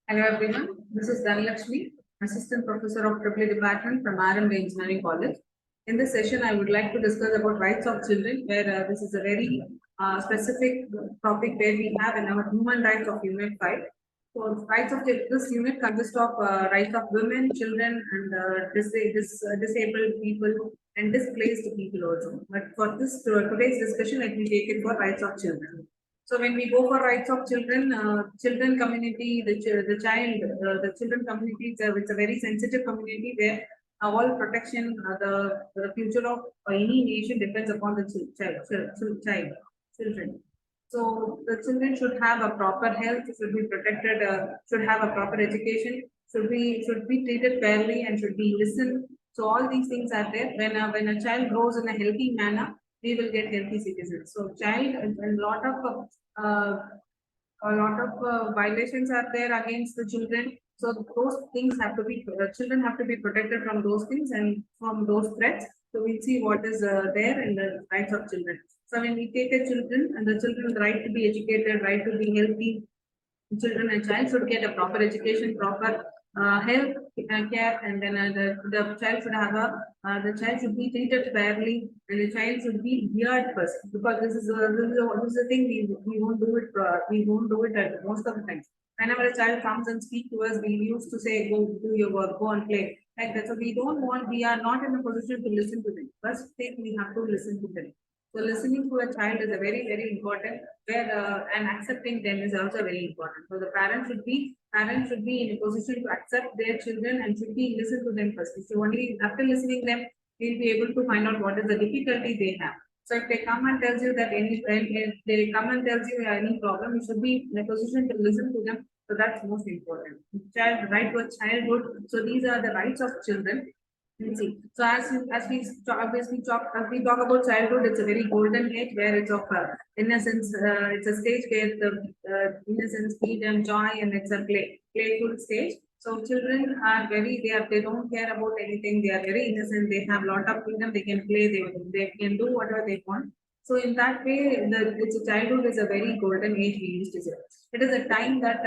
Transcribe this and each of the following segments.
Hello everyone, this is Dhanalakshmi, Assistant Professor of Triple Department from RMD Engineering College. In this session, I would like to discuss about rights of children, where this is a very specific topic where we have in our Human Rights of Unit 5. So, rights of this unit consists of rights of women, children, and disabled people and displaced people also. But for this today's discussion, let me take it for rights of children. So when we go for rights of children, children community, the children community, it's a very sensitive community where all protection, the future of any nation depends upon the children. So the children should have a proper health, should be protected, should have a proper education, should be treated fairly, and should be listened. So all these things are there. When a child grows in a healthy manner, we will get healthy citizens. So child and uh, a lot of violations are there against the children. So those things have to be children have to be protected from those things and from those threats. So we'll see what is there in the rights of children. So when we take a children and the children right to be educated, right to be healthy, children and child should get a proper education, proper health care, and then the child should have a the child should be treated fairly, and the child should be heard first, because this is the thing we won't do it we won't do it at most of the times. Whenever a child comes and speak to us, we used to say, go do your work, go and play, like that. So we are not in a position to listen to them. First thing, we have to listen to them. So listening to a child is a very important, where and accepting them is also very important. So the parents should be in a position to accept their children and should be listen to them first. So only after listening them, we'll be able to find out what is the difficulty they have. So if they come and tells you that if they come and tells you any problem, you should be in a position to listen to them. So that's most important. Child right to a childhood. So these are the rights of children. Let's see. So as we talk about childhood, it's a very golden age where it's of innocence. It's a stage where the innocence, freedom, joy, and it's a playful stage. So children are they don't care about anything. They are very innocent. They have a lot of freedom. They can play. They can do whatever they want. So in that way, it's a childhood is a very golden age we used to say. It is a time that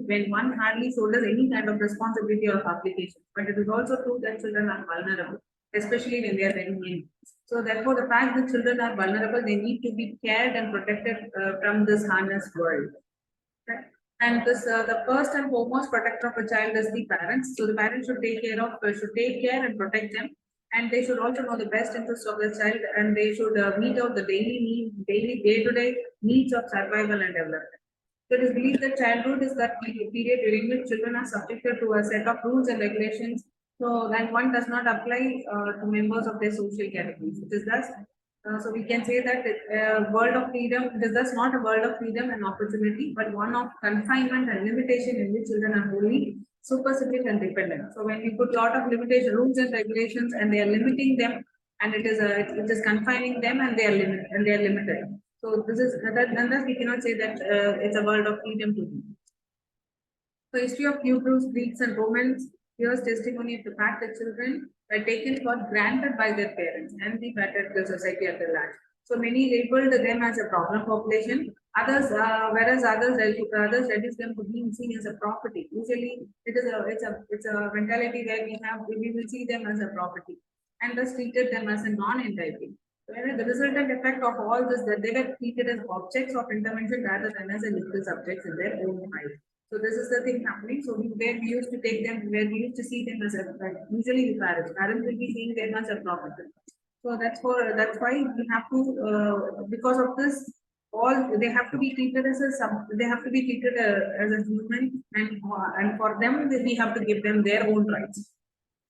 when one hardly shoulders any kind of responsibility or obligation. But it is also true that children are vulnerable, especially when they are very young. So therefore, the fact that children are vulnerable, they need to be cared and protected from this harness world. Okay. And the first and foremost protector of a child is the parents. So the parents should take care and protect them, and they should also know the best interest of the child, and they should meet out the daily day-to-day needs of survival and development. So it is believed that childhood is that period during which children are subjected to a set of rules and regulations. So that one does not apply to members of their social categories. It is thus so we can say that world of freedom, it is thus not a world of freedom and opportunity, but one of confinement and limitation in which children are wholly superseded and dependent. So when we put a lot of limitation, rules and regulations, and they are limiting them, and it is confining them, and they are limited. So this is that, and thus we cannot say that it's a world of freedom to be. So history of Hebrews, Greeks, and Romans here's testimony of the fact that children were taken for granted by their parents and the patriarchal society at the large. So many labeled them as a problem population. Whereas others reduce them to being seen as a property. Usually, it's a mentality where we will see them as a property, and thus treated them as a non-entitled. Whereas the resultant effect of all this, that they were treated as objects of intervention rather than as a legal subjects in their own right. So this is the thing happening. So where we used to take them, where we used to see them as a usually the parents. Parents will be seeing them as a property. So that's why we have to because of this, all they have to be treated as they have to be treated as a human, and for them we have to give them their own rights.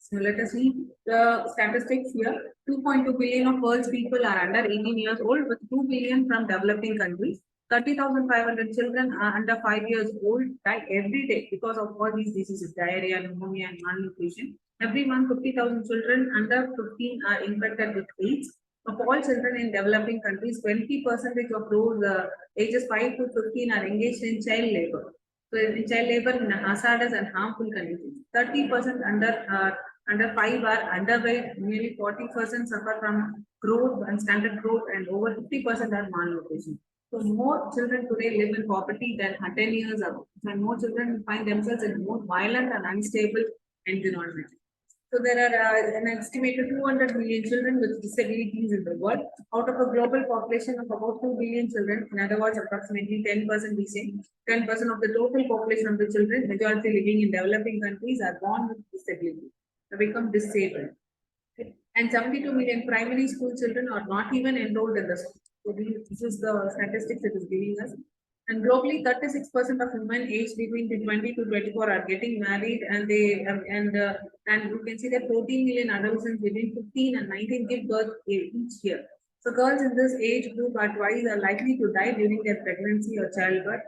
So let us see the statistics here. 2.2 billion of world's people are under 18 years old, with 2 billion from developing countries. 30,500 children are under 5 years old die every day because of all these diseases, diarrhea, pneumonia, and malnutrition. Every month, 50,000 children under 15 are infected with AIDS. Of all children in developing countries, 20% of those ages 5 to 15 are engaged in child labor. So in child labor in hazardous and harmful conditions. 30% under 5 are underweight, nearly 40% suffer from growth and standard growth, and over 50% are malnutrition. So more children today live in poverty than 10 years ago, and more children find themselves in more violent and unstable environment. So there are an estimated 200 million children with disabilities in the world. Out of a global population of about 2 billion children, in other words, approximately 10%, we say 10% of the total population of the children, majority living in developing countries, are born with disability. They become disabled. And 72 million primary school children are not even enrolled in the school. So this is the statistics it is giving us. And globally, 36% of women aged between 20 to 24 are getting married, and and you can see that 14 million adolescents between 15 and 19 give birth each year. So girls in this age group are twice are likely to die during their pregnancy or childbirth.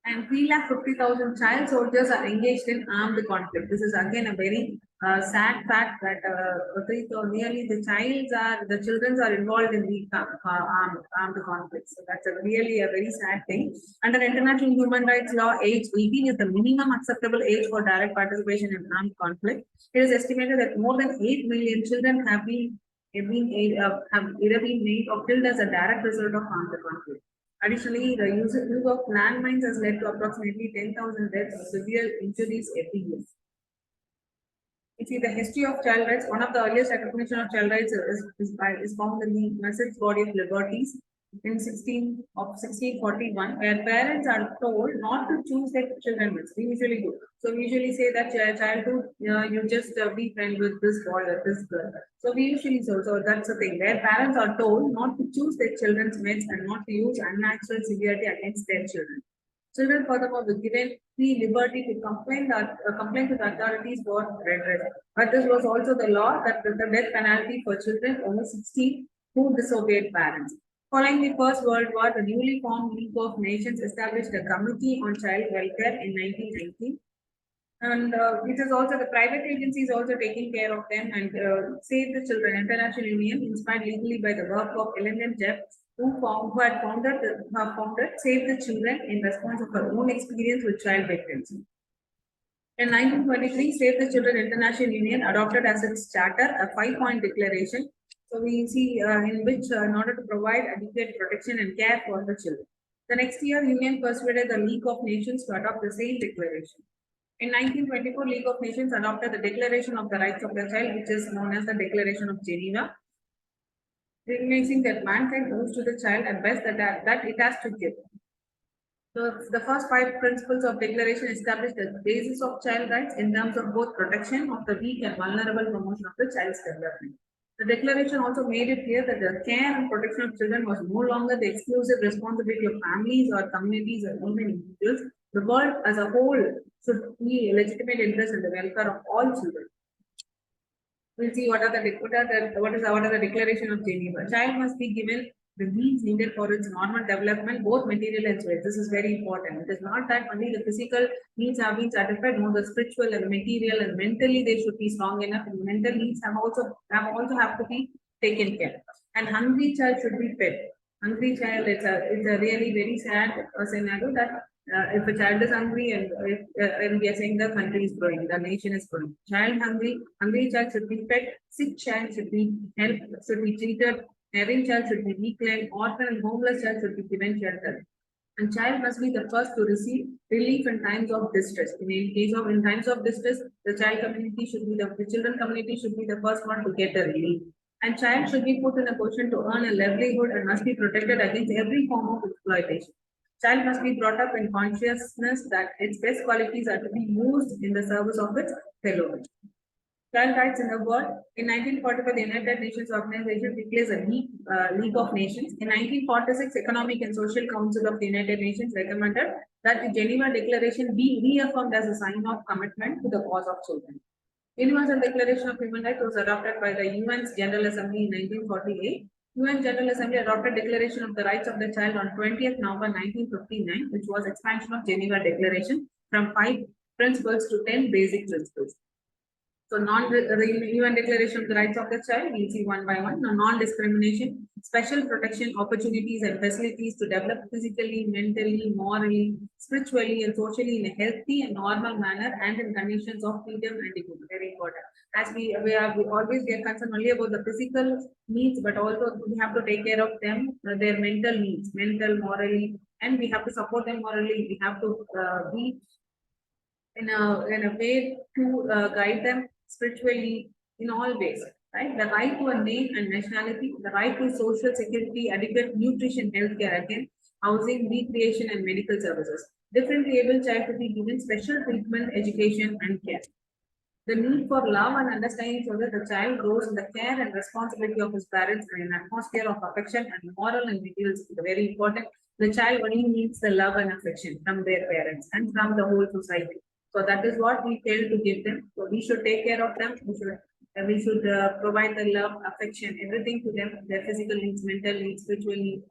And 350,000 child soldiers are engaged in armed conflict. This is again a very sad fact that nearly the children are involved in the armed conflicts. So that's really a very sad thing. Under international human rights law, age 18 is the minimum acceptable age for direct participation in armed conflict. It is estimated that more than 8 million children have either been made or killed as a direct result of armed conflict. Additionally, the use of landmines has led to approximately 10,000 deaths and severe injuries every year. You see, the history of child rights, one of the earliest recognition of child rights is found in the Message Body of Liberties in 1641, where parents are told not to choose their children. We usually do. So we usually say that childhood, you just be friends with this boy or this girl. So we usually so that's the thing where parents are told not to choose their children's mates and not to use unnatural severity against their children. Children furthermore were given the liberty to complain to the authorities for redress. But this was also the law that the death penalty for children over 16 who disobeyed parents. Following the First World War, the newly formed League of Nations established a Committee on Child Welfare in 1990. And it is also the private agencies also taking care of them, and Save the Children International Union, inspired legally by the work of Ellen Jeff, who had founded Save the Children in response of her own experience with child victims. In 1923, Save the Children International Union adopted as its charter a 5-point declaration. So we see in which, in order to provide adequate protection and care for the children. The next year, Union persuaded the League of Nations to adopt the same declaration. In 1924, League of Nations adopted the Declaration of the Rights of the Child, which is known as the Declaration of Geneva, recognizing that mankind owes to the child at best that it has to give. So the first 5 principles of declaration established the basis of child rights in terms of both protection of the weak and vulnerable, promotion of the child's development. The declaration also made it clear that the care and protection of children was no longer the exclusive responsibility of families or communities or even individuals. The world as a whole should be a legitimate interest in the welfare of all children. We'll see what are the Declaration of Geneva. Child must be given the needs needed for its normal development, both material and spiritual. This is very important. It is not that only the physical needs have been satisfied, no, the spiritual and material and mentally they should be strong enough. And mental needs have to be taken care. And hungry child should be fed. Hungry child, it's a really very sad scenario that if a child is hungry and we are saying the country is growing, the nation is growing. Hungry child should be fed. Sick child should be helped, should be treated. Erring child should be reclaimed. Orphan and homeless child should be given shelter. And child must be the first to receive relief in times of distress. In times of distress, the children community should be the first one to get the relief. And child should be put in a position to earn a livelihood and must be protected against every form of exploitation. Child must be brought up in consciousness that its best qualities are to be used in the service of its fellow men. Child rights in the world. In 1945, the United Nations Organization declares a League of Nations. In 1946, Economic and Social Council of the United Nations recommended that the Geneva Declaration be reaffirmed as a sign of commitment to the cause of children. Universal Declaration of Human Rights was adopted by the UN's General Assembly in 1948. UN General Assembly adopted Declaration of the Rights of the Child on 20th November 1959, which was expansion of Geneva Declaration from 5 principles to 10 basic principles. So UN Declaration of the Rights of the Child, we'll see one by one. Now, non-discrimination, special protection, opportunities and facilities to develop physically, mentally, morally, spiritually and socially in a healthy and normal manner and in conditions of freedom and equality. Very important. As we always get concerned only about the physical needs, but also we have to take care of them, their mental needs, mental, morally, and we have to support them morally. We have to be in a way to guide them spiritually in all ways, right? The right to a name and nationality, the right to social security, adequate nutrition, healthcare, again, housing, recreation, and medical services. Differently able child to be given special treatment, education, and care. The need for love and understanding so that the child grows in the care and responsibility of his parents and an atmosphere of affection and moral and materials is very important. The child only needs the love and affection from their parents and from the whole society. So that is what we fail to give them. So we should take care of them. We should provide the love, affection, everything to them, their physical needs, mental needs, spiritual needs.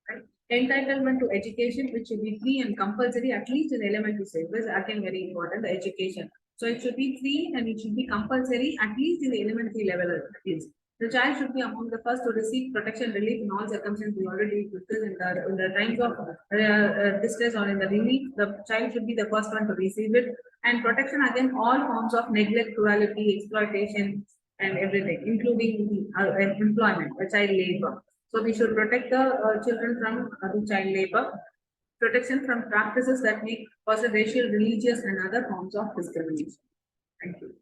Right? Entitlement to education, which should be free and compulsory, at least in elementary stage. This is again very important, the education. So it should be free and it should be compulsory, at least in the elementary level at least. The child should be among the first to receive protection relief in all circumstances. We already discussed in the times of distress or in the relief, the child should be the first one to receive it. And protection against all forms of neglect, cruelty, exploitation, and everything, including employment, child labor. So we should protect the children from the child labor, protection from practices that may cause racial, religious, and other forms of discrimination. Thank you.